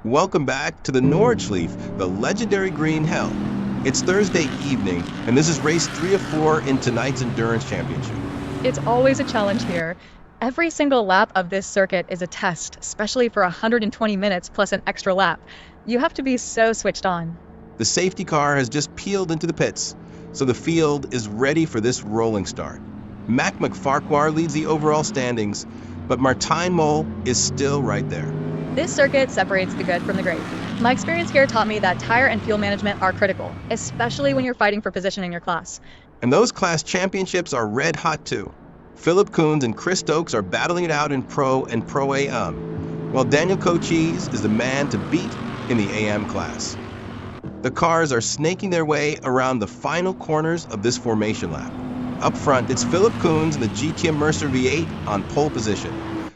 Welcome back to the Nordschleife, the legendary green hell. It's Thursday evening, and this is race 3 of 4 in tonight's Endurance Championship. It's always a challenge here. Every single lap of this circuit is a test, especially for 120 minutes plus an extra lap. You have to be so switched on. The safety car has just peeled into the pits, so the field is ready for this rolling start. Mac McFarquhar leads the overall standings, but Martijn Mol is still right there. This circuit separates the good from the great. My experience here taught me that tire and fuel management are critical, especially when you're fighting for position in your class. And those class championships are red hot too. Philip Koons and Chris Stokes are battling it out in Pro and Pro AM, while Daniel Cochise is the man to beat in the AM class. The cars are snaking their way around the final corners of this formation lap. Up front, it's Philip Koons in the GT Mercer V8 on pole position.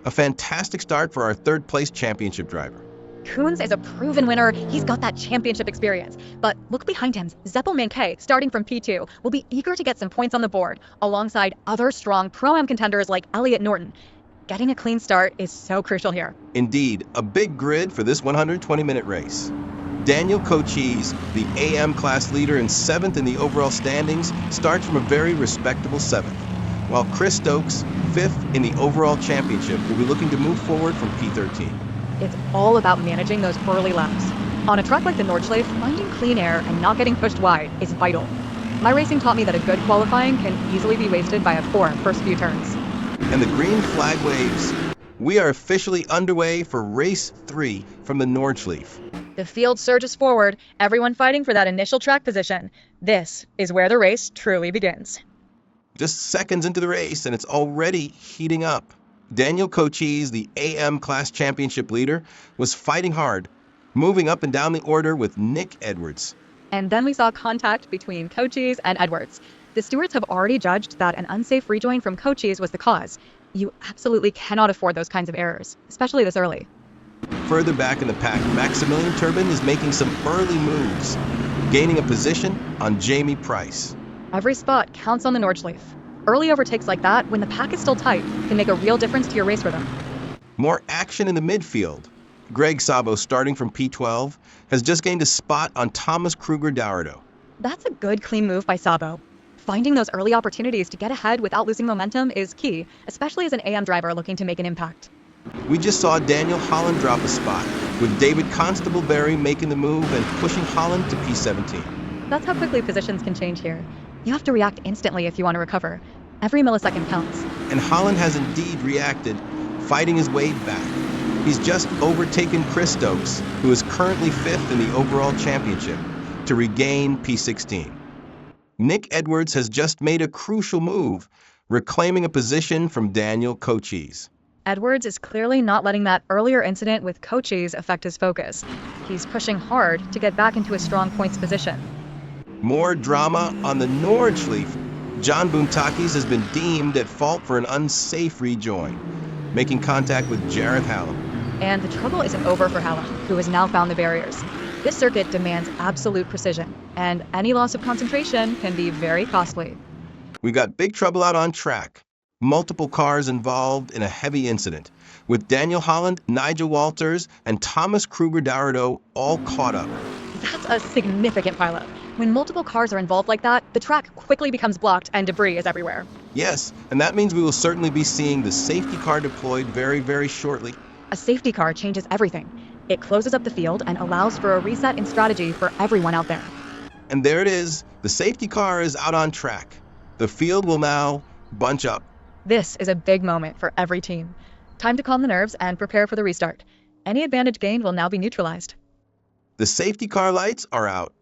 A fantastic start for our third-place championship driver. Koons is a proven winner. He's got that championship experience. But look behind him. Zeppel Mankay, starting from P2, will be eager to get some points on the board, alongside other strong Pro-Am contenders like Elliot Norton. Getting a clean start is so crucial here. Indeed, a big grid for this 120-minute race. Daniel Cochise, the AM class leader and 7th in the overall standings, starts from a very respectable 7th, while Chris Stokes, 5th in the overall championship, will be looking to move forward from P13. It's all about managing those early laps. On a track like the Nordschleife, finding clean air and not getting pushed wide is vital. My racing taught me that a good qualifying can easily be wasted by a poor first few turns. And the green flag waves. We are officially underway for race 3 from the Nordschleife. The field surges forward, everyone fighting for that initial track position. This is where the race truly begins. Just seconds into the race, and it's already heating up. Daniel Cochise, the AM class championship leader, was fighting hard, moving up and down the order with Nick Edwards. And then we saw contact between Cochise and Edwards. The stewards have already judged that an unsafe rejoin from Cochise was the cause. You absolutely cannot afford those kinds of errors, especially this early. Further back in the pack, Maximilian Turbin is making some early moves, gaining a position on Jamie Price. Every spot counts on the Nordschleife. Early overtakes like that, when the pack is still tight, can make a real difference to your race rhythm. More action in the midfield. Greg Sabo, starting from P12, has just gained a spot on Thomas Kruger-Dauerdo. That's a good clean move by Sabo. Finding those early opportunities to get ahead without losing momentum is key, especially as an AM driver looking to make an impact. We just saw Daniel Holland drop a spot, with David Constable-Berry making the move and pushing Holland to P17. That's how quickly positions can change here. You have to react instantly if you want to recover. Every millisecond counts. And Holland has indeed reacted, fighting his way back. He's just overtaken Chris Stokes, who is currently 5th in the overall championship, to regain P16. Nick Edwards has just made a crucial move, reclaiming a position from Daniel Cochise. Edwards is clearly not letting that earlier incident with Cochise affect his focus. He's pushing hard to get back into a strong points position. More drama on the Nordschleife. John Boontakis has been deemed at fault for an unsafe rejoin, making contact with Jareth Hallam. And the trouble isn't over for Hallam, who has now found the barriers. This circuit demands absolute precision, and any loss of concentration can be very costly. We got big trouble out on track. Multiple cars involved in a heavy incident, with Daniel Holland, Nigel Walters, and Thomas Kruger-Dauerdo all caught up. That's a significant pileup. When multiple cars are involved like that, the track quickly becomes blocked and debris is everywhere. Yes, and that means we will certainly be seeing the safety car deployed very, very shortly. A safety car changes everything. It closes up the field and allows for a reset in strategy for everyone out there. And there it is. The safety car is out on track. The field will now bunch up. This is a big moment for every team. Time to calm the nerves and prepare for the restart. Any advantage gained will now be neutralized. The safety car lights are out.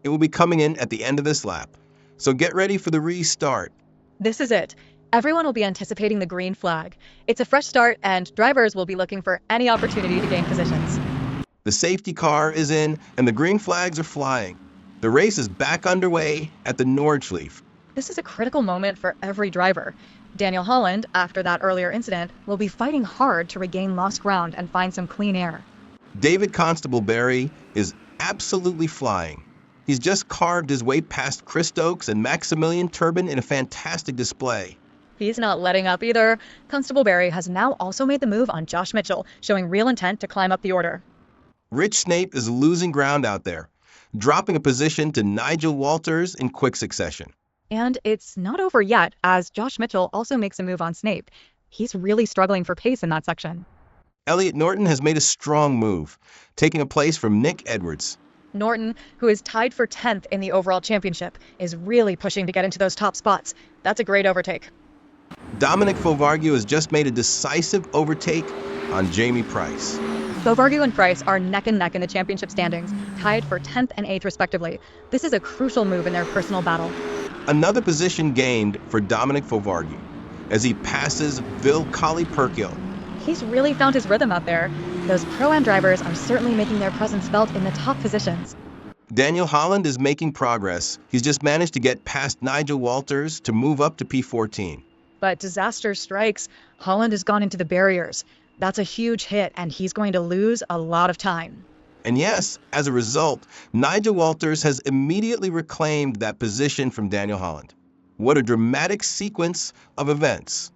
It will be coming in at the end of this lap. So get ready for the restart. This is it. Everyone will be anticipating the green flag. It's a fresh start, and drivers will be looking for any opportunity to gain positions. The safety car is in, and the green flags are flying. The race is back underway at the Nordschleife. This is a critical moment for every driver. Daniel Holland, after that earlier incident, will be fighting hard to regain lost ground and find some clean air. David Constable-Berry is absolutely flying. He's just carved his way past Chris Stokes and Maximilian Turbin in a fantastic display. He's not letting up either. Constable-Berry has now also made the move on Josh Mitchell, showing real intent to climb up the order. Rich Snape is losing ground out there, dropping a position to Nigel Walters in quick succession. And it's not over yet, as Josh Mitchell also makes a move on Snape. He's really struggling for pace in that section. Elliot Norton has made a strong move, taking a place from Nick Edwards. Norton, who is tied for 10th in the overall championship, is really pushing to get into those top spots. That's a great overtake. Dominic Fovargue has just made a decisive overtake on Jamie Price. Fovargue and Price are neck and neck in the championship standings, tied for 10th and 8th respectively. This is a crucial move in their personal battle. Another position gained for Dominic Fovargue as he passes Vilcali Perkil. He's really found his rhythm out there. Those Pro-Am drivers are certainly making their presence felt in the top positions. Daniel Holland is making progress. He's just managed to get past Nigel Walters to move up to P14. But disaster strikes. Holland has gone into the barriers. That's a huge hit, and he's going to lose a lot of time. And yes, as a result, Nigel Walters has immediately reclaimed that position from Daniel Holland. What a dramatic sequence of events.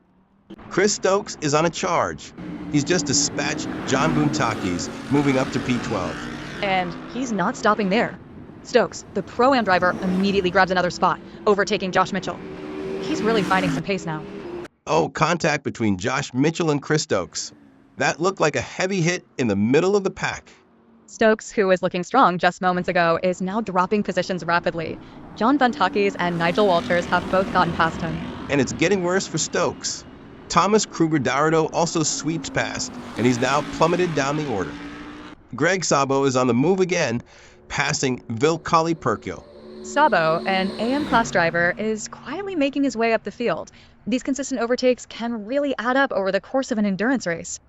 Chris Stokes is on a charge. He's just dispatched John Boontakis, moving up to P12. And he's not stopping there. Stokes, the Pro-Am driver, immediately grabs another spot, overtaking Josh Mitchell. He's really finding some pace now. Oh, contact between Josh Mitchell and Chris Stokes. That looked like a heavy hit in the middle of the pack. Stokes, who was looking strong just moments ago, is now dropping positions rapidly. John Boontakis and Nigel Walters have both gotten past him. And it's getting worse for Stokes. Thomas Kruger-Darado also sweeps past, and he's now plummeted down the order. Greg Sabo is on the move again, passing Vilcali Perkil. Sabo, an AM class driver, is quietly making his way up the field. These consistent overtakes can really add up over the course of an endurance race.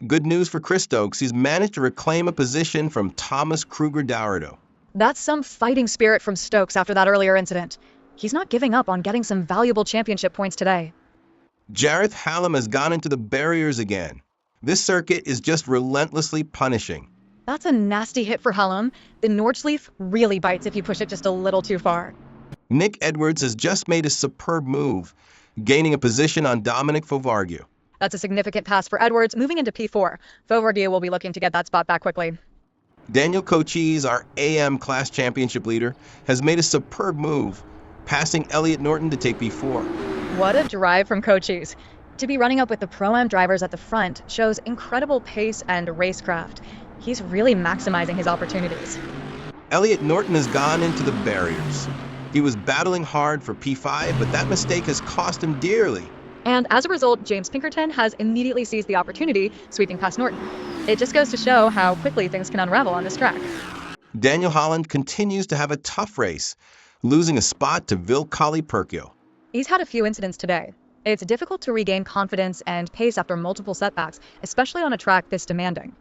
Good news for Chris Stokes, he's managed to reclaim a position from Thomas Kruger-Darado. That's some fighting spirit from Stokes after that earlier incident. He's not giving up on getting some valuable championship points today. Jareth Hallam has gone into the barriers again. This circuit is just relentlessly punishing. That's a nasty hit for Hallam. The Nordschleife really bites if you push it just a little too far. Nick Edwards has just made a superb move, gaining a position on Dominic Fovargue. That's a significant pass for Edwards, moving into P4. Fovargue will be looking to get that spot back quickly. Daniel Cochise, our AM class championship leader, has made a superb move, passing Elliot Norton to take P4. What a drive from Cochise. To be running up with the Pro-Am drivers at the front shows incredible pace and racecraft. He's really maximizing his opportunities. Elliot Norton has gone into the barriers. He was battling hard for P5, but that mistake has cost him dearly. And as a result, James Pinkerton has immediately seized the opportunity, sweeping past Norton. It just goes to show how quickly things can unravel on this track. Daniel Holland continues to have a tough race, losing a spot to Vilcali Perkil. He's had a few incidents today. It's difficult to regain confidence and pace after multiple setbacks, especially on a track this demanding.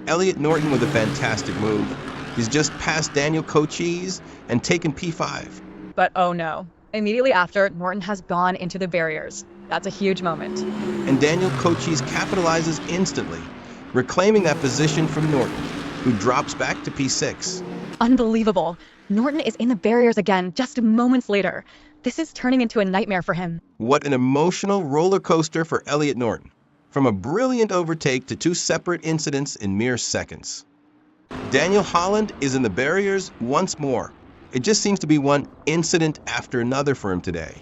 Elliot Norton with a fantastic move. He's just passed Daniel Cochise and taken P5. But oh no. Immediately after, Norton has gone into the barriers. That's a huge moment. And Daniel Cochise capitalizes instantly, reclaiming that position from Norton, who drops back to P6. Unbelievable. Norton is in the barriers again just moments later. This is turning into a nightmare for him. What an emotional roller coaster for Elliot Norton. From a brilliant overtake to two separate incidents in mere seconds. Daniel Holland is in the barriers once more. It just seems to be one incident after another for him today.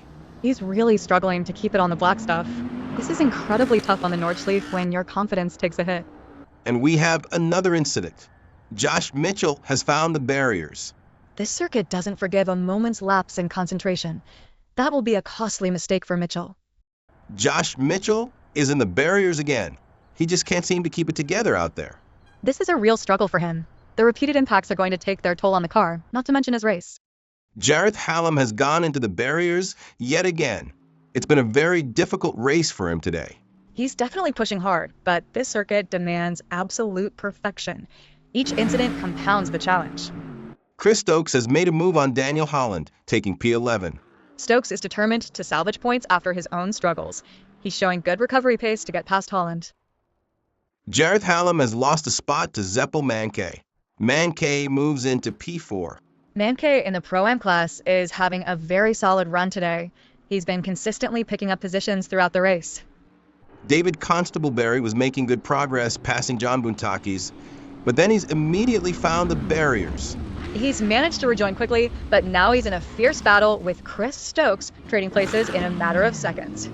He's really struggling to keep it on the black stuff. This is incredibly tough on the Nordschleife when your confidence takes a hit. And we have another incident. Josh Mitchell has found the barriers. This circuit doesn't forgive a moment's lapse in concentration. That will be a costly mistake for Mitchell. Josh Mitchell is in the barriers again. He just can't seem to keep it together out there. This is a real struggle for him. The repeated impacts are going to take their toll on the car, not to mention his race. Jareth Hallam has gone into the barriers yet again. It's been a very difficult race for him today. He's definitely pushing hard, but this circuit demands absolute perfection. Each incident compounds the challenge. Chris Stokes has made a move on Daniel Holland, taking P11. Stokes is determined to salvage points after his own struggles. He's showing good recovery pace to get past Holland. Jareth Hallam has lost a spot to Zeppel Mankey. Mankey moves into P4. Mankey in the Pro-Am class is having a very solid run today. He's been consistently picking up positions throughout the race. David Constableberry was making good progress, passing John Boontakis. but then he's immediately found the barriers. He's managed to rejoin quickly, but now he's in a fierce battle with Chris Stokes, trading places in a matter of seconds.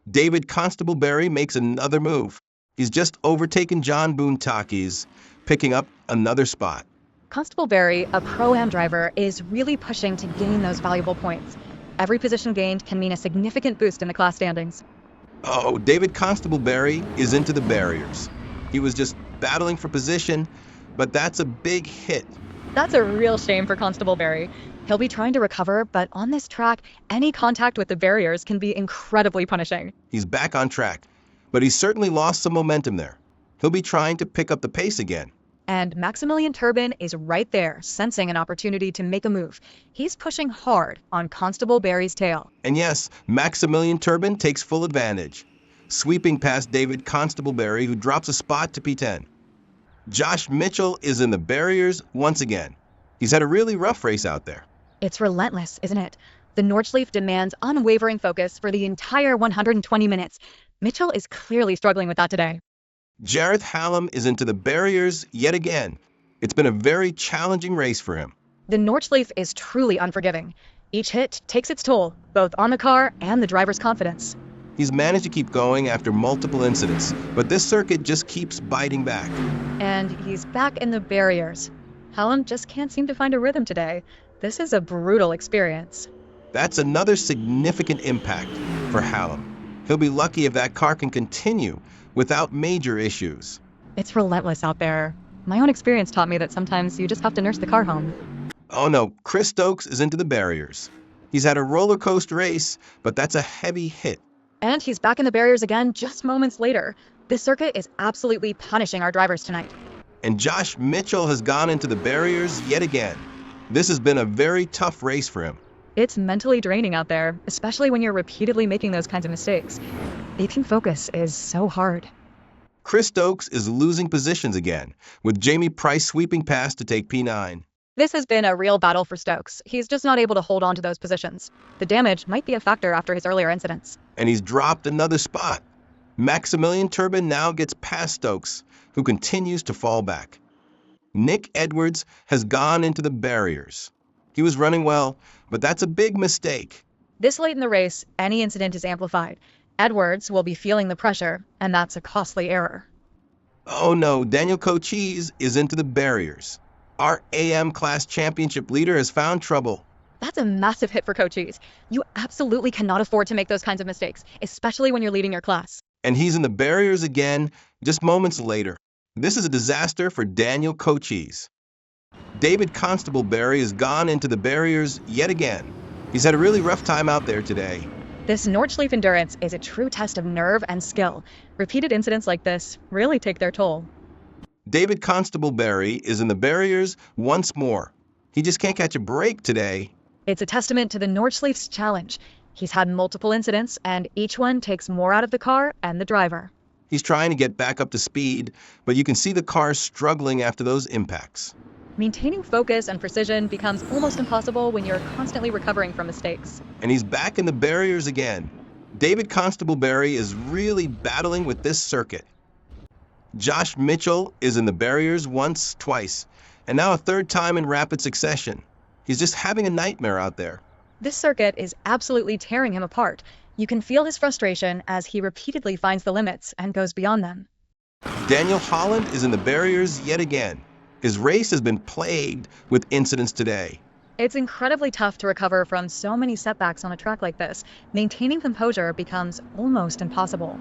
David Constable-Berry makes another move. He's just overtaken John Boone-Takis, picking up another spot. Constable-Berry, a Pro-Am driver, is really pushing to gain those valuable points. Every position gained can mean a significant boost in the class standings. Oh, David Constable-Berry is into the barriers. He was just battling for position, but that's a big hit. That's a real shame for Constable-Berry. He'll be trying to recover, but on this track, any contact with the barriers can be incredibly punishing. He's back on track, but he's certainly lost some momentum there. He'll be trying to pick up the pace again. And Maximilian Turbin is right there, sensing an opportunity to make a move. He's pushing hard on Constable-Berry's tail. And yes, Maximilian Turbin takes full advantage, sweeping past David Constable-Berry, who drops a spot to P10. Josh Mitchell is in the barriers once again. He's had a really rough race out there. It's relentless, isn't it? The Nordschleife demands unwavering focus for the entire 120 minutes. Mitchell is clearly struggling with that today. Jareth Hallam is into the barriers yet again. It's been a very challenging race for him. The Nordschleife is truly unforgiving. Each hit takes its toll, both on the car and the driver's confidence. He's managed to keep going after multiple incidents, but this circuit just keeps biting back. And he's back in the barriers. Hallam just can't seem to find a rhythm today. This is a brutal experience. That's another significant impact for Hallam. He'll be lucky if that car can continue without major issues. It's relentless out there. My own experience taught me that sometimes you just have to nurse the car home. Oh no, Chris Stokes is into the barriers. He's had a roller coaster race, but that's a heavy hit. And he's back in the barriers again just moments later. This circuit is absolutely punishing our drivers tonight. And Josh Mitchell has gone into the barriers yet again. This has been a very tough race for him. It's mentally draining out there, especially when you're repeatedly making those kinds of mistakes. Keeping focus is so hard. Chris Stokes is losing positions again, with Jamie Price sweeping past to take P9. This has been a real battle for Stokes. He's just not able to hold on to those positions. The damage might be a factor after his earlier incidents. And he's dropped another spot. Maximilian Turbin now gets past Stokes, who continues to fall back. Nick Edwards has gone into the barriers. He was running well, but that's a big mistake. This late in the race, any incident is amplified. Edwards will be feeling the pressure, and that's a costly error. Oh no, Daniel Cochise is into the barriers. Our AM class championship leader has found trouble. That's a massive hit for Cochise. You absolutely cannot afford to make those kinds of mistakes, especially when you're leading your class. And he's in the barriers again just moments later. This is a disaster for Daniel Cochise. David Constable-Berry has gone into the barriers yet again. He's had a really rough time out there today. This Nordschleife endurance is a true test of nerve and skill. Repeated incidents like this really take their toll. David Constable-Berry is in the barriers once more. He just can't catch a break today. It's a testament to the Nordschleife's challenge. He's had multiple incidents, and each one takes more out of the car and the driver. He's trying to get back up to speed, but you can see the car struggling after those impacts. Maintaining focus and precision becomes almost impossible when you're constantly recovering from mistakes. And he's back in the barriers again. David Constable-Berry is really battling with this circuit. Josh Mitchell is in the barriers once, twice, and now a third time in rapid succession. He's just having a nightmare out there. This circuit is absolutely tearing him apart. You can feel his frustration as he repeatedly finds the limits and goes beyond them. Daniel Holland is in the barriers yet again. His race has been plagued with incidents today. It's incredibly tough to recover from so many setbacks on a track like this. Maintaining composure becomes almost impossible.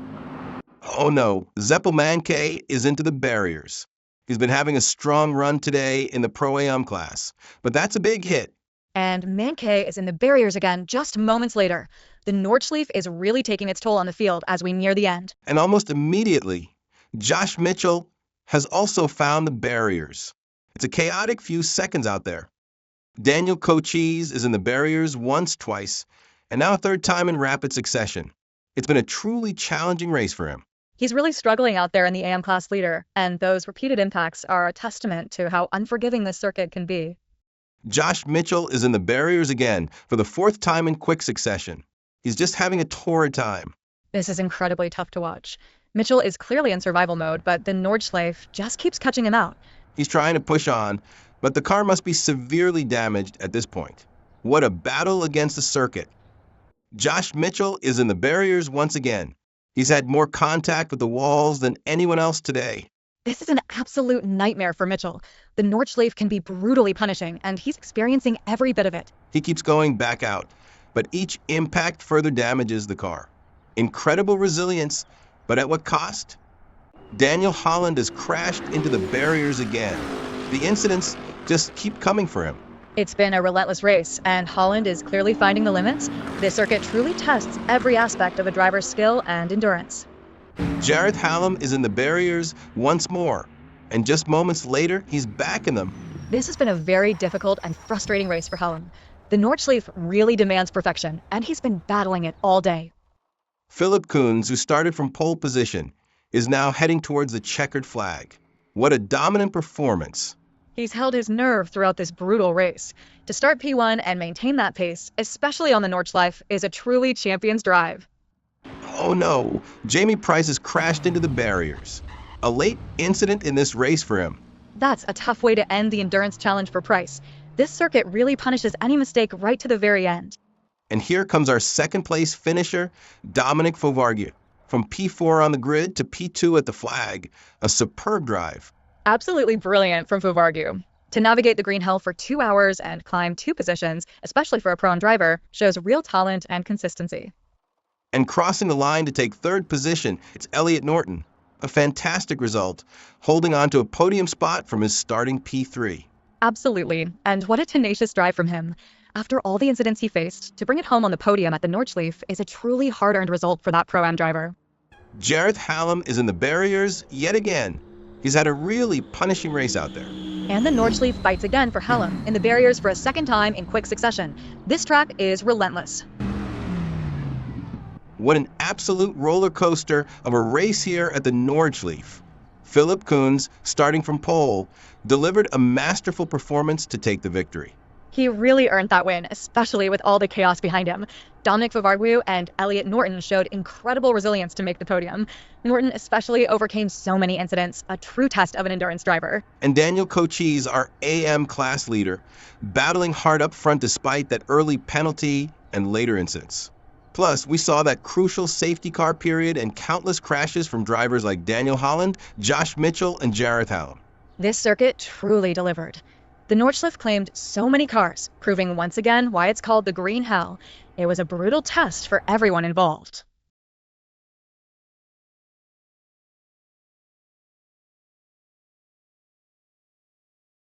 Oh no, Zeppel Manke is into the barriers. He's been having a strong run today in the Pro-Am class, but that's a big hit. And Manke is in the barriers again just moments later. The Nordschleife is really taking its toll on the field as we near the end. And almost immediately, Josh Mitchell has also found the barriers. It's a chaotic few seconds out there. Daniel Cochise is in the barriers once, twice, and now a third time in rapid succession. It's been a truly challenging race for him. He's really struggling out there in the AM class leader, and those repeated impacts are a testament to how unforgiving this circuit can be. Josh Mitchell is in the barriers again for the fourth time in quick succession. He's just having a torrid time. This is incredibly tough to watch. Mitchell is clearly in survival mode, but the Nordschleife just keeps catching him out. He's trying to push on, but the car must be severely damaged at this point. What a battle against the circuit. Josh Mitchell is in the barriers once again. He's had more contact with the walls than anyone else today. This is an absolute nightmare for Mitchell. The Nordschleife can be brutally punishing, and he's experiencing every bit of it. He keeps going back out, but each impact further damages the car. Incredible resilience, but at what cost? Daniel Holland has crashed into the barriers again. The incidents just keep coming for him. It's been a relentless race, and Holland is clearly finding the limits. This circuit truly tests every aspect of a driver's skill and endurance. Jareth Hallam is in the barriers once more, and just moments later, he's back in them. This has been a very difficult and frustrating race for Hallam. The Nordschleife really demands perfection, and he's been battling it all day. Philip Koons, who started from pole position, is now heading towards the checkered flag. What a dominant performance. He's held his nerve throughout this brutal race. To start P1 and maintain that pace, especially on the Nordschleife, is a truly champion's drive. Oh no, Jamie Price has crashed into the barriers. A late incident in this race for him. That's a tough way to end the endurance challenge for Price. This circuit really punishes any mistake right to the very end. And here comes our second place finisher, Dominic Fovargue. From P4 on the grid to P2 at the flag, a superb drive. Absolutely brilliant from Fovargue. To navigate the green hell for 2 hours and climb 2 positions, especially for a pro-am driver, shows real talent and consistency. And crossing the line to take third position, it's Elliot Norton. A fantastic result, holding on to a podium spot from his starting P3. Absolutely, and what a tenacious drive from him. After all the incidents he faced, to bring it home on the podium at the Nordschleife is a truly hard-earned result for that pro-am driver. Jareth Hallam is in the barriers yet again. He's had a really punishing race out there. And the Nordschleife bites again for Hallam in the barriers for a second time in quick succession. This track is relentless. What an absolute roller coaster of a race here at the Nordschleife. Philip Koons, starting from pole, delivered a masterful performance to take the victory. He really earned that win, especially with all the chaos behind him. Dominic Fovargue and Elliot Norton showed incredible resilience to make the podium. Norton especially overcame so many incidents, a true test of an endurance driver. And Daniel Cochise, our AM class leader, battling hard up front despite that early penalty and later incidents. Plus, we saw that crucial safety car period and countless crashes from drivers like Daniel Holland, Josh Mitchell, and Jareth Hallam. This circuit truly delivered. The Nordschleife claimed so many cars, proving once again why it's called the Green Hell. It was a brutal test for everyone involved.